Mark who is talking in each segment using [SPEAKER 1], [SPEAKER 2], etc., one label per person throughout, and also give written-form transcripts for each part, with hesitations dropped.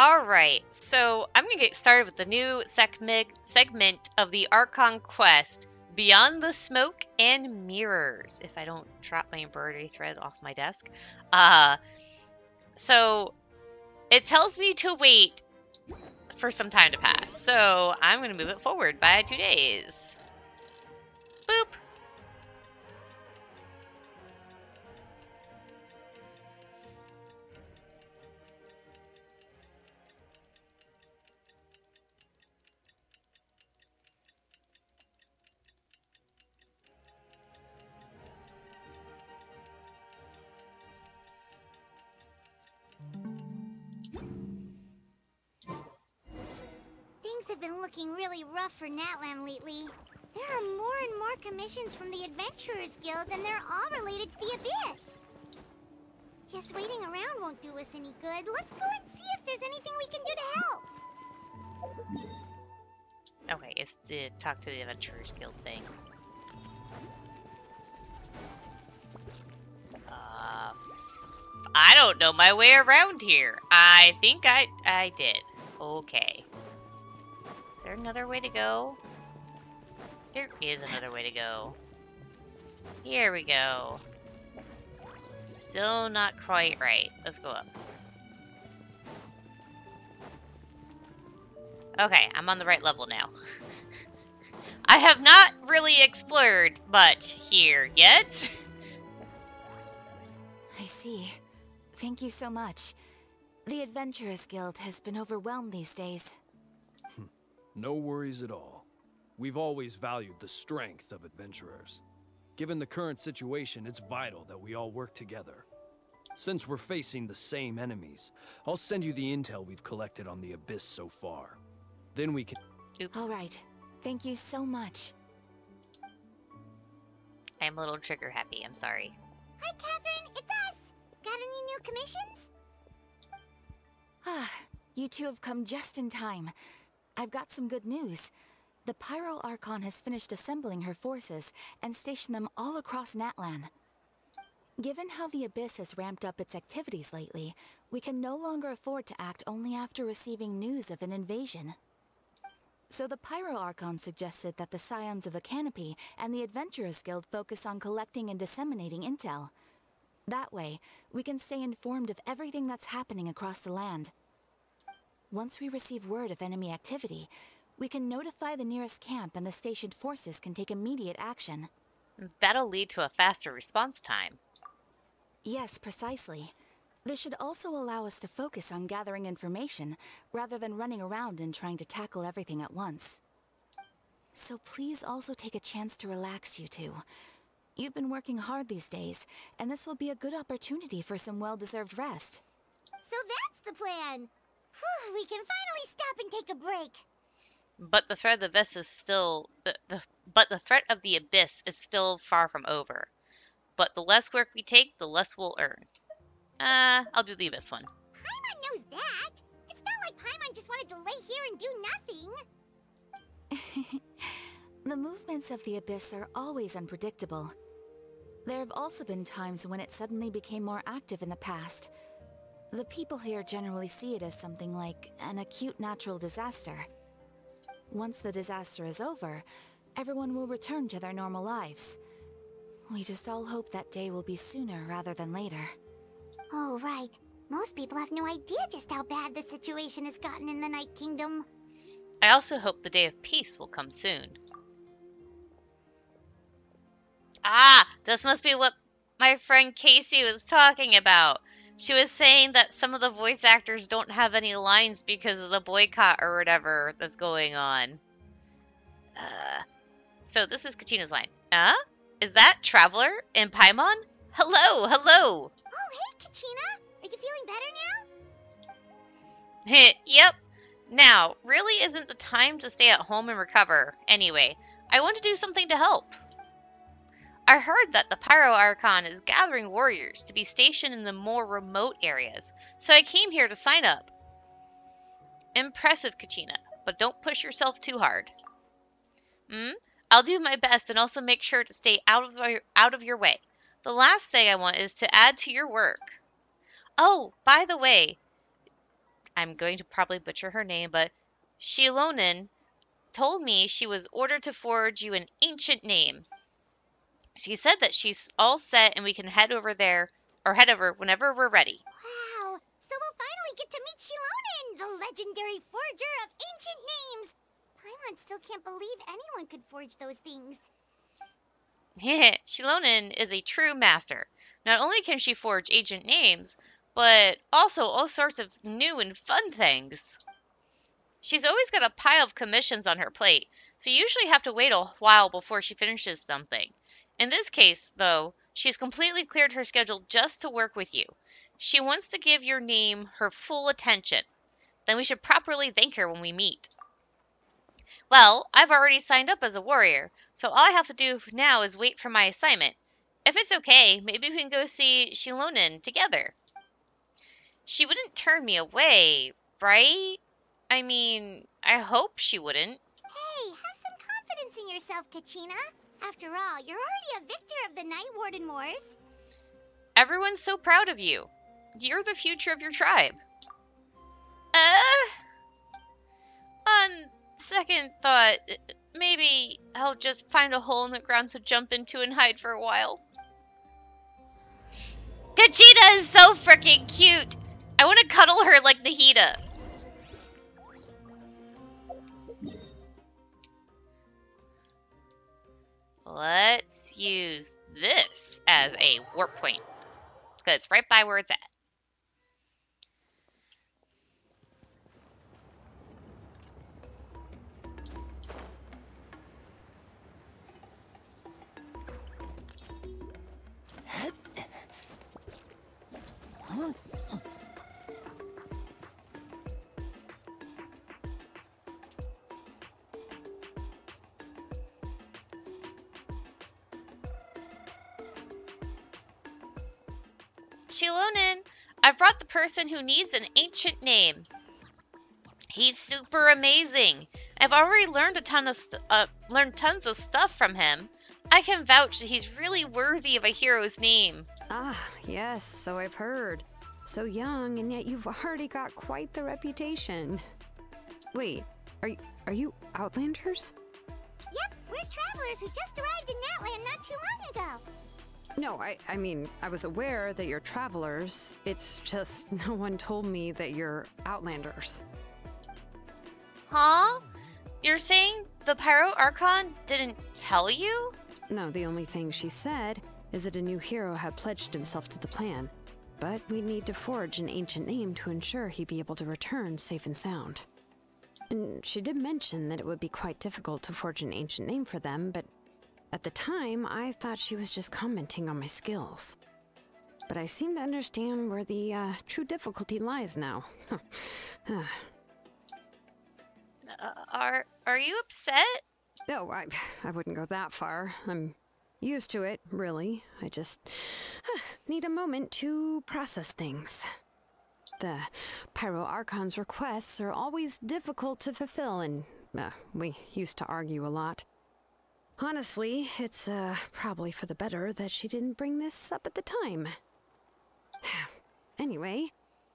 [SPEAKER 1] Alright, so I'm gonna get started with the new segment of the Archon quest, Beyond the Smoke and Mirrors, if I don't drop my embroidery thread off my desk. So it tells me to wait for some time to pass, so I'm gonna move it forward by 2 days. Boop!
[SPEAKER 2] Things have been looking really rough for Natlan lately. There are more and more commissions from the Adventurers Guild, and they're all related to the Abyss. Just waiting around won't do us any good. Let's go and see if there's anything we can do to help.
[SPEAKER 1] Okay, it's the talk to the Adventurers Guild thing. I don't know my way around here. I think I did. Okay. Is there another way to go? There is another way to go. Here we go. Still not quite right. Let's go up. Okay, I'm on the right level now. I have not really explored much here yet.
[SPEAKER 3] I see. Thank you so much. The Adventurers Guild has been overwhelmed these days.
[SPEAKER 4] No worries at all. We've always valued the strength of adventurers. Given the current situation, it's vital that we all work together. Since we're facing the same enemies, I'll send you the intel we've collected on the Abyss so far. Then we can...
[SPEAKER 1] Oops.
[SPEAKER 3] All right. Thank you so much.
[SPEAKER 1] I am a little trigger happy. I'm sorry.
[SPEAKER 2] Hi, Catherine. It's us. Got any new commissions?
[SPEAKER 3] Ah, you two have come just in time. I've got some good news. The Pyro Archon has finished assembling her forces and stationed them all across Natlan. Given how the Abyss has ramped up its activities lately, we can no longer afford to act only after receiving news of an invasion. So the Pyro Archon suggested that the Scions of the Canopy and the Adventurers Guild focus on collecting and disseminating intel. That way, we can stay informed of everything that's happening across the land. Once we receive word of enemy activity, we can notify the nearest camp and the stationed forces can take immediate action.
[SPEAKER 1] That'll lead to a faster response time.
[SPEAKER 3] Yes, precisely. This should also allow us to focus on gathering information, rather than running around and trying to tackle everything at once. So please also take a chance to relax, you two. You've been working hard these days, and this will be a good opportunity for some well-deserved rest.
[SPEAKER 2] So that's the plan. Whew, we can finally stop and take a break.
[SPEAKER 1] But the threat of the abyss is still but the threat of the abyss is still far from over. But the less work we take, the less we'll earn. I'll do the abyss one.
[SPEAKER 2] Paimon knows that. It's not like Paimon just wanted to lay here and do nothing.
[SPEAKER 3] The movements of the Abyss are always unpredictable. There have also been times when it suddenly became more active in the past. The people here generally see it as something like an acute natural disaster. Once the disaster is over, everyone will return to their normal lives. We just all hope that day will be sooner rather than later.
[SPEAKER 2] Oh, right. Most people have no idea just how bad the situation has gotten in the Night Kingdom.
[SPEAKER 1] I also hope the day of peace will come soon. Ah, this must be what my friend Casey was talking about. She was saying that some of the voice actors don't have any lines because of the boycott or whatever that's going on. So this is Kachina's line. Is that Traveler in Paimon? Hello, hello!
[SPEAKER 2] Oh, hey, Kachina! Are you feeling better now?
[SPEAKER 1] Yep. Now, really isn't the time to stay at home and recover. Anyway, I want to do something to help. I heard that the Pyro Archon is gathering warriors to be stationed in the more remote areas, so I came here to sign up. Impressive, Kachina, but don't push yourself too hard. I'll do my best and also make sure to stay out of your way. The last thing I want is to add to your work. Oh, by the way, I'm going to probably butcher her name, but Shilonen told me she was ordered to forge you an ancient name. She said that she's all set and we can head over there, or head over whenever we're ready.
[SPEAKER 2] Wow! So we'll finally get to meet Shilonen, the legendary forger of ancient names! Paimon still can't believe anyone could forge those things.
[SPEAKER 1] Shilonen is a true master. Not only can she forge ancient names, but also all sorts of new and fun things. She's always got a pile of commissions on her plate, so you usually have to wait a while before she finishes something. In this case, though, she's completely cleared her schedule just to work with you. She wants to give your name her full attention. Then we should properly thank her when we meet. Well, I've already signed up as a warrior, so all I have to do now is wait for my assignment. If it's okay, maybe we can go see Shilonen together. She wouldn't turn me away, right? I mean, I hope she wouldn't.
[SPEAKER 2] Hey, have some confidence in yourself, Kachina. After all, you're already a victor of the Night Warden Wars.
[SPEAKER 1] Everyone's so proud of you. You're the future of your tribe. On second thought, maybe I'll just find a hole in the ground to jump into and hide for a while. Kachina is so freaking cute! I want to cuddle her like Nahida. Let's use this as a warp point, because it's right by where it's at. Shilonen, I've brought the person who needs an ancient name. He's super amazing. I've already learned tons of stuff from him. I can vouch that he's really worthy of a hero's name.
[SPEAKER 5] Ah, yes, so I've heard. So young, and yet you've already got quite the reputation. Wait, are you Outlanders?
[SPEAKER 2] Yep, we're travelers who just arrived in Natland not too long ago.
[SPEAKER 5] No, I mean, I was aware that you're travelers. It's just no one told me that you're Outlanders.
[SPEAKER 1] Huh? You're saying the Pyro Archon didn't tell you?
[SPEAKER 5] No, the only thing she said is that a new hero had pledged himself to the plan. But we need to forge an ancient name to ensure he'd be able to return safe and sound. And she did mention that it would be quite difficult to forge an ancient name for them, but at the time, I thought she was just commenting on my skills. But I seem to understand where the true difficulty lies now.
[SPEAKER 1] Are you upset?
[SPEAKER 5] No, I wouldn't go that far. I'm used to it, really. I just need a moment to process things. The Pyro Archon's requests are always difficult to fulfill, and we used to argue a lot. Honestly, it's probably for the better that she didn't bring this up at the time. Anyway,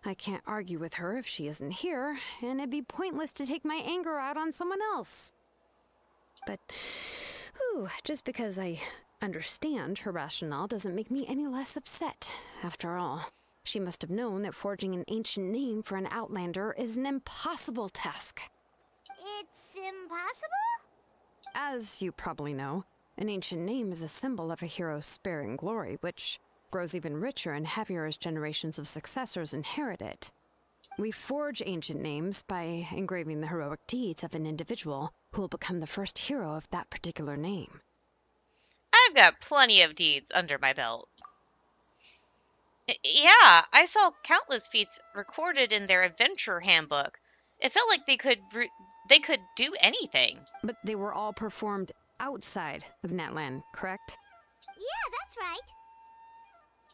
[SPEAKER 5] I can't argue with her if she isn't here, and it'd be pointless to take my anger out on someone else. But, just because I understand her rationale doesn't make me any less upset. After all, she must have known that forging an ancient name for an Outlander is an impossible task.
[SPEAKER 2] It's impossible?
[SPEAKER 5] As you probably know, an ancient name is a symbol of a hero's spirit and glory, which grows even richer and heavier as generations of successors inherit it. We forge ancient names by engraving the heroic deeds of an individual who will become the first hero of that particular name.
[SPEAKER 1] I've got plenty of deeds under my belt. Yeah, I saw countless feats recorded in their adventure handbook. It felt like they could do anything.
[SPEAKER 5] But they were all performed outside of Natland, correct?
[SPEAKER 2] Yeah, that's right.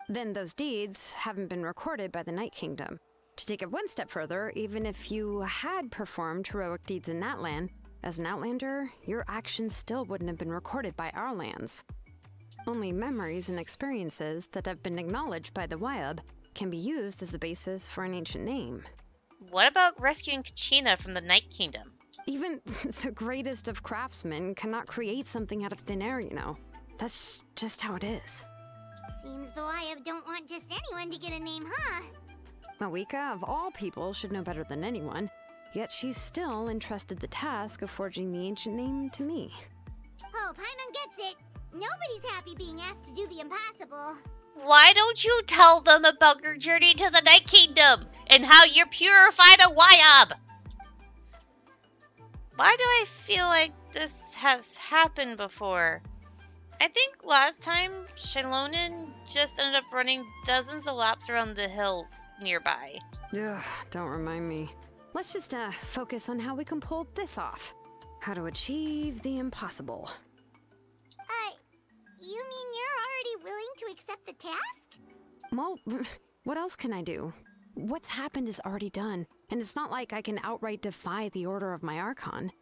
[SPEAKER 5] Then those deeds haven't been recorded by the Night Kingdom. To take it one step further, even if you had performed heroic deeds in Natland, as an Outlander, your actions still wouldn't have been recorded by our lands. Only memories and experiences that have been acknowledged by the Wyab can be used as a basis for an ancient name.
[SPEAKER 1] What about rescuing Kachina from the Night Kingdom?
[SPEAKER 5] Even the greatest of craftsmen cannot create something out of thin air, you know. That's just how it is.
[SPEAKER 2] Seems the Wyab don't want just anyone to get a name, huh?
[SPEAKER 5] Mawika, of all people, should know better than anyone. Yet she's still entrusted the task of forging the ancient name to me.
[SPEAKER 2] Oh, Paimon gets it. Nobody's happy being asked to do the impossible.
[SPEAKER 1] Why don't you tell them about your journey to the Night Kingdom and how you purified a Wyab? Why do I feel like this has happened before? I think last time Shailonin just ended up running dozens of laps around the hills nearby.
[SPEAKER 5] Ugh, don't remind me. Let's just focus on how we can pull this off. How to achieve the impossible.
[SPEAKER 2] You mean you're already willing to accept the task?
[SPEAKER 5] Well, what else can I do? What's happened is already done, and it's not like I can outright defy the order of my Archon.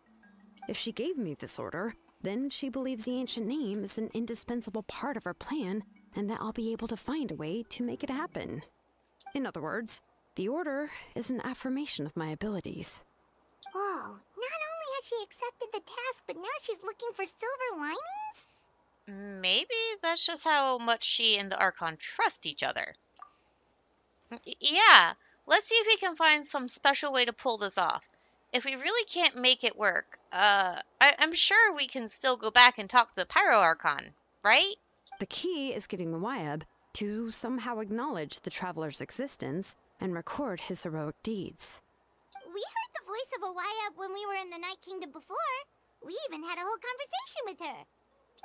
[SPEAKER 5] If she gave me this order, then she believes the ancient name is an indispensable part of her plan, and that I'll be able to find a way to make it happen. In other words, the order is an affirmation of my abilities.
[SPEAKER 2] Whoa, not only has she accepted the task, but now she's looking for silver linings?
[SPEAKER 1] Maybe that's just how much she and the Archon trust each other. Yeah, let's see if we can find some special way to pull this off. If we really can't make it work, I'm sure we can still go back and talk to the Pyro Archon, right?
[SPEAKER 5] The key is getting the Wyab to somehow acknowledge the traveler's existence and record his heroic deeds.
[SPEAKER 2] We heard the voice of a Wyab when we were in the Night Kingdom before. We even had a whole conversation with her.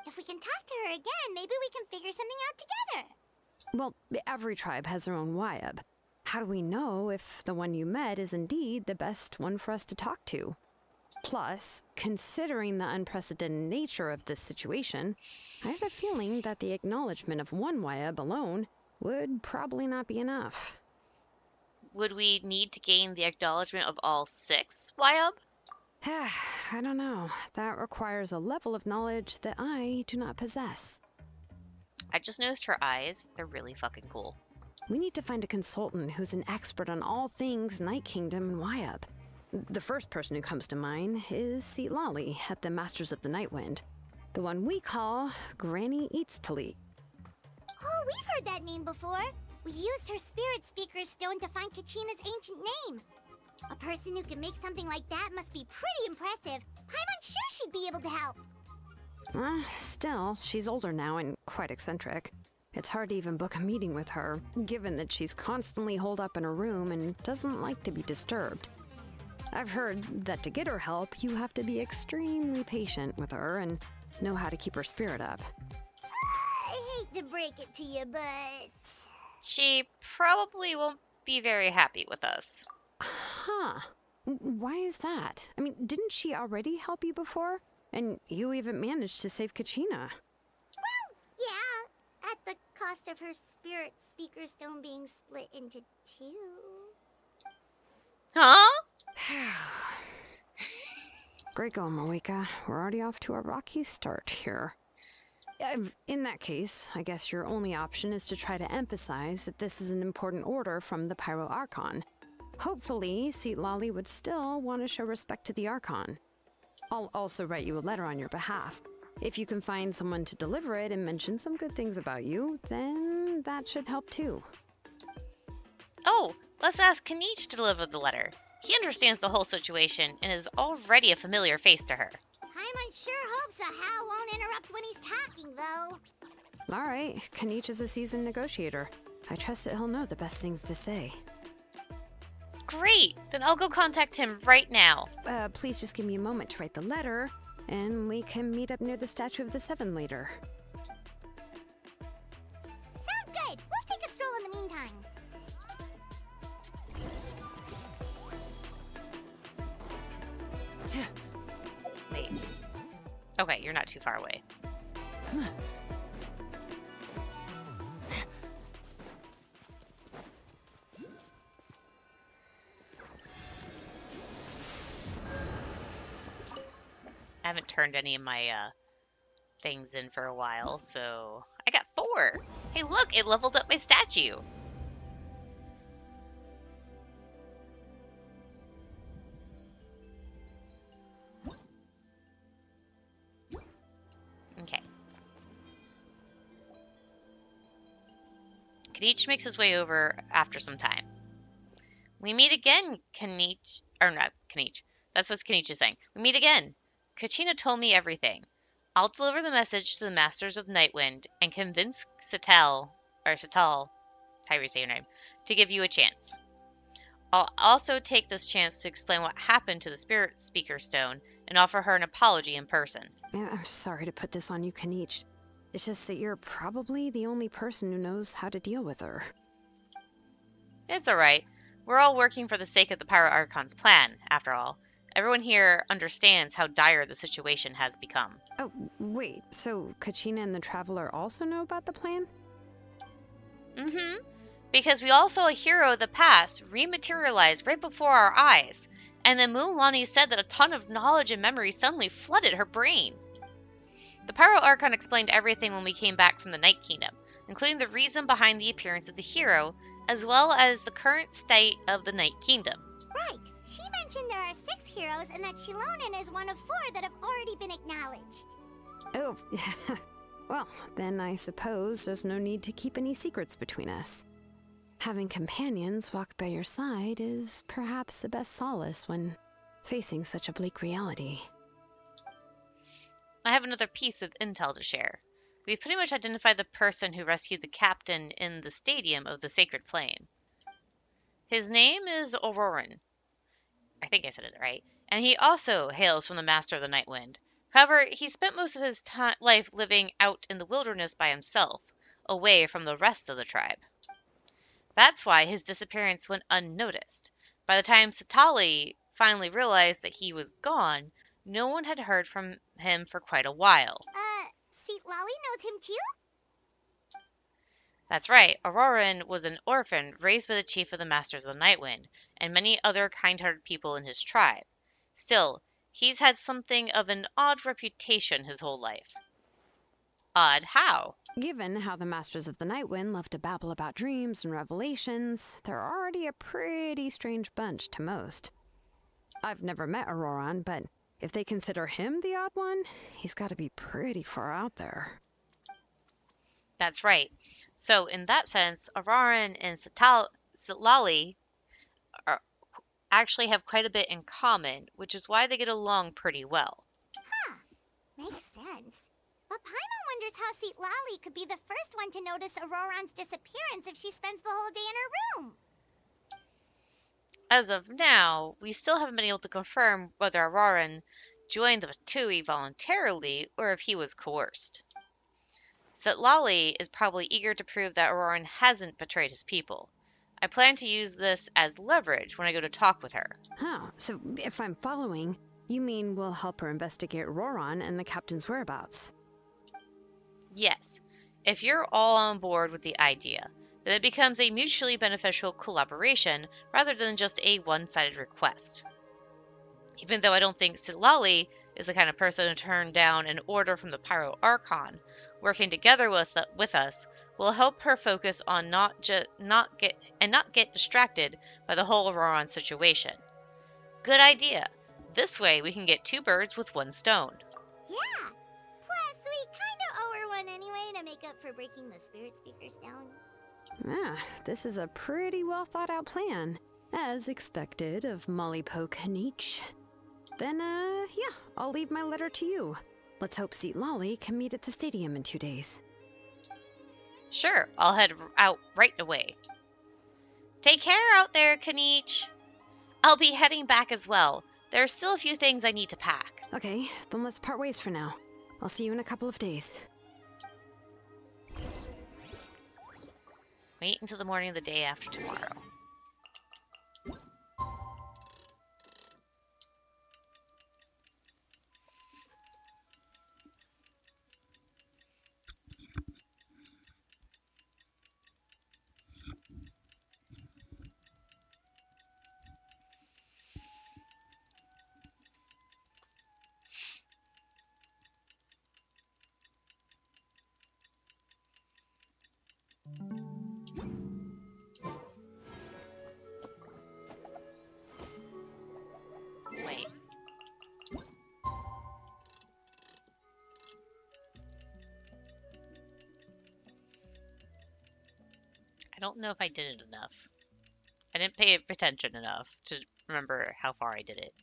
[SPEAKER 2] If we can talk to her again, maybe we can figure something out together.
[SPEAKER 5] Well, every tribe has their own Wyab. How do we know if the one you met is indeed the best one for us to talk to? Plus, considering the unprecedented nature of this situation, I have a feeling that the acknowledgement of one Wyab alone would probably not be enough.
[SPEAKER 1] Would we need to gain the acknowledgement of all 6 Wyab?
[SPEAKER 5] I don't know. That requires a level of knowledge that I do not possess.
[SPEAKER 1] I just noticed her eyes. They're really fucking cool.
[SPEAKER 5] We need to find a consultant who's an expert on all things Night Kingdom and Wyab. The first person who comes to mind is Lali at the Masters of the Nightwind. The one we call Granny Eats Talit.
[SPEAKER 2] Oh, we've heard that name before. We used her Spirit Speaker Stone to find Kachina's ancient name. A person who can make something like that must be pretty impressive. I'm unsure she'd be able to help.
[SPEAKER 5] Still, she's older now and quite eccentric. It's hard to even book a meeting with her, given that she's constantly holed up in her room and doesn't like to be disturbed. I've heard that to get her help, you have to be extremely patient with her and know how to keep her spirit up.
[SPEAKER 2] I hate to break it to you, but...
[SPEAKER 1] She probably won't be very happy with us.
[SPEAKER 5] Huh. Why is that? I mean, didn't she already help you before? And you even managed to save Kachina.
[SPEAKER 2] Well, yeah. At the cost of her Spirit Speaker Stone being split into 2.
[SPEAKER 1] Huh?
[SPEAKER 5] Great going, Mawika. We're already off to a rocky start here. In that case, I guess your only option is to try to emphasize that this is an important order from the Pyro Archon. Hopefully, Lali would still want to show respect to the Archon. I'll also write you a letter on your behalf. If you can find someone to deliver it and mention some good things about you, then that should help too.
[SPEAKER 1] Oh, let's ask Kanich to deliver the letter. He understands the whole situation and is already a familiar face to her.
[SPEAKER 2] Paimon sure hopes a Hal won't interrupt when he's talking, though.
[SPEAKER 5] All right, Kanich is a seasoned negotiator. I trust that he'll know the best things to say.
[SPEAKER 1] Great! Then I'll go contact him right now.
[SPEAKER 5] Please just give me a moment to write the letter, and we can meet up near the Statue of the Seven later.
[SPEAKER 2] Sounds good. We'll take a stroll in the meantime.
[SPEAKER 1] Wait. Okay, you're not too far away. I haven't turned any of my things in for a while, so I got 4. Hey, look, it leveled up my statue. Kenichi makes his way over after some time. We meet again, Kenichi. Or not, Kenichi. That's what Kenichi is saying. We meet again. Kachina told me everything. I'll deliver the message to the Masters of Nightwind and convince Sital, however you say your name, to give you a chance. I'll also take this chance to explain what happened to the Spirit Speaker Stone and offer her an apology in person.
[SPEAKER 5] Yeah, I'm sorry to put this on you, Kenichi. It's just that you're probably the only person who knows how to deal with her.
[SPEAKER 1] It's alright. We're all working for the sake of the Pyro Archon's plan, after all. Everyone here understands how dire the situation has become.
[SPEAKER 5] Oh, wait, so Kachina and the Traveler also know about the plan?
[SPEAKER 1] Mm-hmm. Because we all saw a hero of the past rematerialize right before our eyes, and then Mulan said that a ton of knowledge and memory suddenly flooded her brain. The Pyro Archon explained everything when we came back from the Night Kingdom, including the reason behind the appearance of the hero, as well as the current state of the Night Kingdom.
[SPEAKER 2] Right. She mentioned there are 6 heroes and that Shilonen is one of 4 that have already been acknowledged.
[SPEAKER 5] Oh, well, then I suppose there's no need to keep any secrets between us. Having companions walk by your side is perhaps the best solace when facing such a bleak reality.
[SPEAKER 1] I have another piece of intel to share. We've pretty much identified the person who rescued the captain in the stadium of the Sacred Plane. His name is Auroran. I think I said it right. And he also hails from the Master of the Nightwind. However, he spent most of his life living out in the wilderness by himself, away from the rest of the tribe. That's why his disappearance went unnoticed. By the time Satali finally realized that he was gone, no one had heard from him for quite a while.
[SPEAKER 2] Seat Lolly knows him too?
[SPEAKER 1] That's right, Auroran was an orphan raised by the chief of the Masters of the Nightwind, and many other kind-hearted people in his tribe. Still, he's had something of an odd reputation his whole life. Odd how?
[SPEAKER 5] Given how the Masters of the Nightwind love to babble about dreams and revelations, they're already a pretty strange bunch to most. I've never met Auroran, but if they consider him the odd one, he's got to be pretty far out there.
[SPEAKER 1] That's right. So, in that sense, Auroran and Sitlali actually have quite a bit in common, which is why they get along pretty well.
[SPEAKER 2] Huh. Makes sense. But Paimon wonders how Seat Lolly could be the first one to notice Auroran's disappearance if she spends the whole day in her room.
[SPEAKER 1] As of now, we still haven't been able to confirm whether Auroran joined the Fatui voluntarily or if he was coerced. Sitlali is probably eager to prove that Auroran hasn't betrayed his people. I plan to use this as leverage when I go to talk with her.
[SPEAKER 5] Oh, so if I'm following, you mean we'll help her investigate Auroran and the captain's whereabouts?
[SPEAKER 1] Yes, if you're all on board with the idea, then it becomes a mutually beneficial collaboration rather than just a one-sided request. Even though I don't think Sitlali is the kind of person to turn down an order from the Pyro Archon, working together with us will help her focus on not get distracted by the whole Auroran situation. Good idea. This way we can get 2 birds with 1 stone.
[SPEAKER 2] Yeah. Plus, we kinda owe her one anyway to make up for breaking the Spirit Speaker's down.
[SPEAKER 5] Ah, this is a pretty well thought out plan, as expected of Molly Poke Kenichi. Then, yeah, I'll leave my letter to you. Let's hope Seat Lolly can meet at the stadium in 2 days.
[SPEAKER 1] Sure, I'll head out right away. Take care out there, Kenichi. I'll be heading back as well. There are still a few things I need to pack.
[SPEAKER 5] Okay, then let's part ways for now. I'll see you in a couple of days.
[SPEAKER 1] Wait until the morning of the day after tomorrow. don't know if I did it enough. I didn't pay attention enough to remember how far I did it.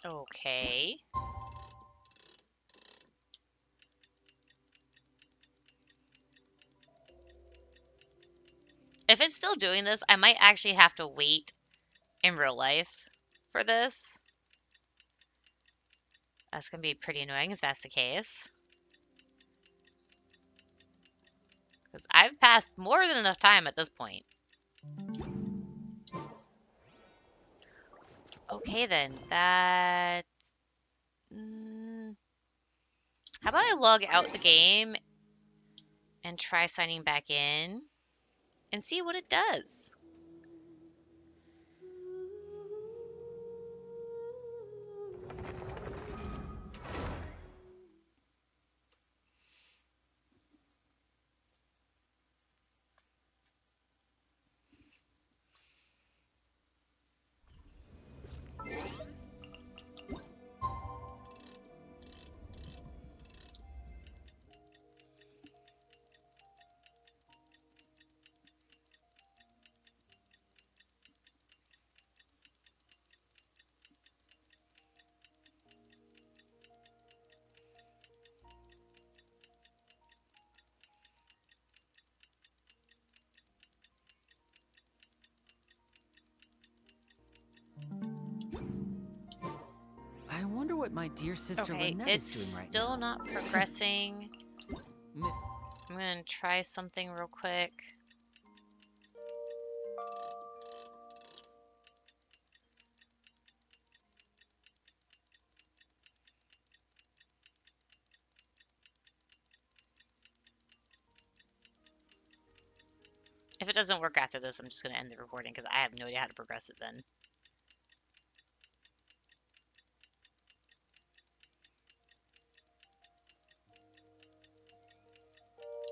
[SPEAKER 1] Okay. If it's still doing this, I might actually have to wait in real life for this. That's going to be pretty annoying if that's the case. Because I've passed more than enough time at this point. Okay then, that... how about I log out the game and try signing back in and see what it does.
[SPEAKER 6] I wonder what my dear sister
[SPEAKER 1] Okay,
[SPEAKER 6] Lynette
[SPEAKER 1] it's
[SPEAKER 6] is doing right
[SPEAKER 1] still
[SPEAKER 6] now.
[SPEAKER 1] not progressing.
[SPEAKER 6] Miss-
[SPEAKER 1] I'm gonna try something real quick. If it doesn't work after this, I'm just gonna end the recording because I have no idea how to progress it then.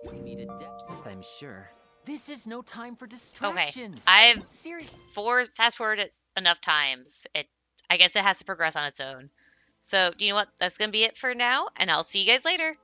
[SPEAKER 6] We need a death, I'm sure. This is no time for
[SPEAKER 1] Okay,
[SPEAKER 6] distractions.
[SPEAKER 1] I've
[SPEAKER 6] Seriously.
[SPEAKER 1] fast forwarded it enough times. I guess it has to progress on its own. So, do you know what? That's gonna be it for now, and I'll see you guys later.